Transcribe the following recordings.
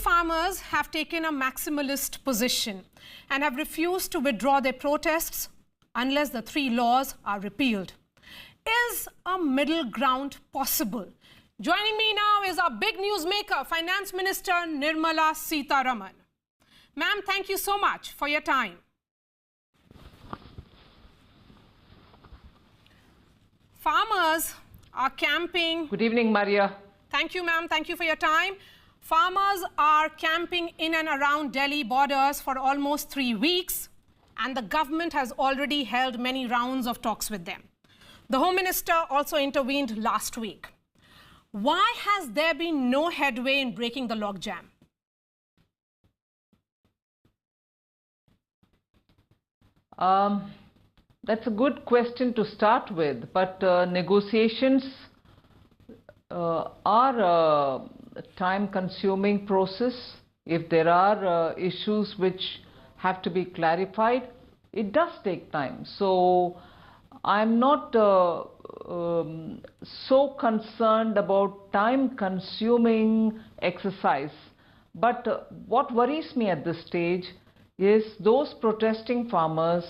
farmers have taken a maximalist position and have refused to withdraw their protests unless the 3 laws are repealed. Is a middle ground possible? Joining me now is our big newsmaker, Finance Minister Nirmala Sitharaman. Ma'am, thank you so much for your time. Farmers are camping. Good evening, Maria. Thank you, ma'am. Thank you for your time. Farmers are camping in and around Delhi borders for almost 3 weeks, and the government has already held many rounds of talks with them. The Home Minister also intervened last week. Why has there been no headway in breaking the logjam? That's a good question to start with, but negotiations are a time-consuming process. If there are issues which have to be clarified, it does take time. So I'm not so concerned about time-consuming exercise. But what worries me at this stage is those protesting farmers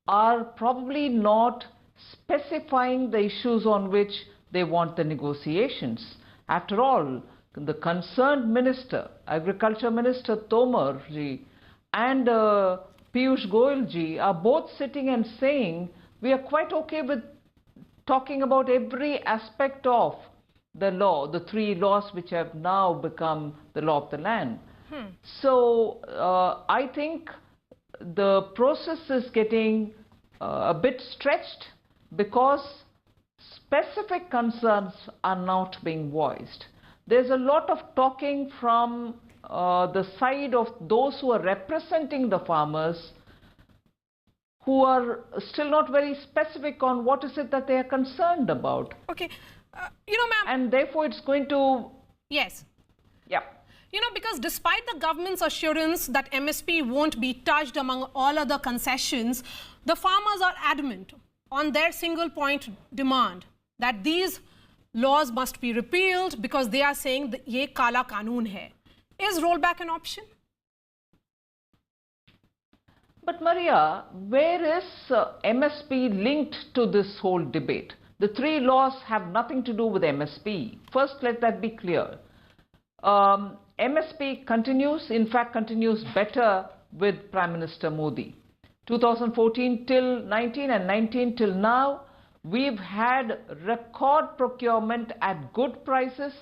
are probably not specifying the issues on which they want the negotiations. After all, the concerned minister, Agriculture Minister Tomar ji and Piyush Goyal ji are both sitting and saying we are quite okay with talking about every aspect of the law, the 3 laws which have now become the law of the land. So I think the process is getting a bit stretched because specific concerns are not being voiced. There's a lot of talking from the side of those who are representing the farmers who are still not very specific on what is it that they are concerned about. Okay, ma'am. And therefore it's going to... Yes. Yeah. Because despite the government's assurance that MSP won't be touched among all other concessions, the farmers are adamant on their single point demand that these laws must be repealed because they are saying that ye kala kanoon hai. Is rollback an option? But Maria, where is MSP linked to this whole debate? The 3 laws have nothing to do with MSP. First, let that be clear. MSP continues, in fact continues better with Prime Minister Modi. 2014 till 19 and 19 till now, we've had record procurement at good prices,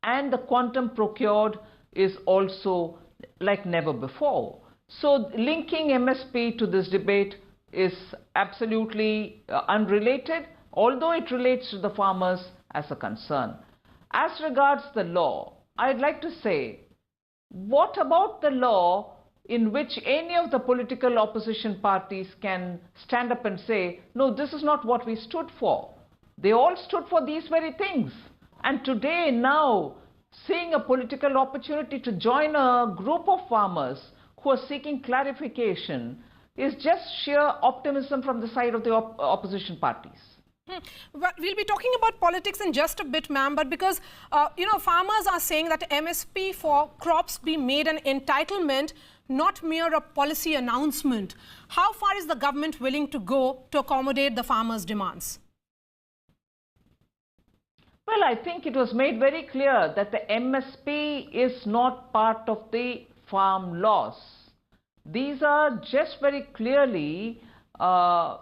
and the quantum procured is also like never before. So linking MSP to this debate is absolutely unrelated, although it relates to the farmers as a concern. As regards the law, I'd like to say, what about the law in which any of the political opposition parties can stand up and say, no, this is not what we stood for. They all stood for these very things. And today, now, seeing a political opportunity to join a group of farmers who are seeking clarification is just sheer optimism from the side of the opposition parties. Well, we'll be talking about politics in just a bit, ma'am, but because, farmers are saying that MSP for crops be made an entitlement, not mere a policy announcement. How far is the government willing to go to accommodate the farmers' demands? Well, I think it was made very clear that the MSP is not part of the farm laws. These are just very clearly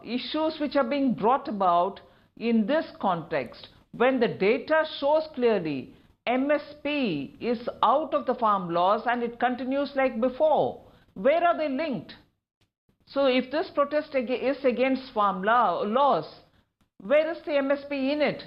issues which are being brought about in this context. When the data shows clearly MSP is out of the farm laws and it continues like before, where are they linked? So if this protest is against farm laws, where is the MSP in it?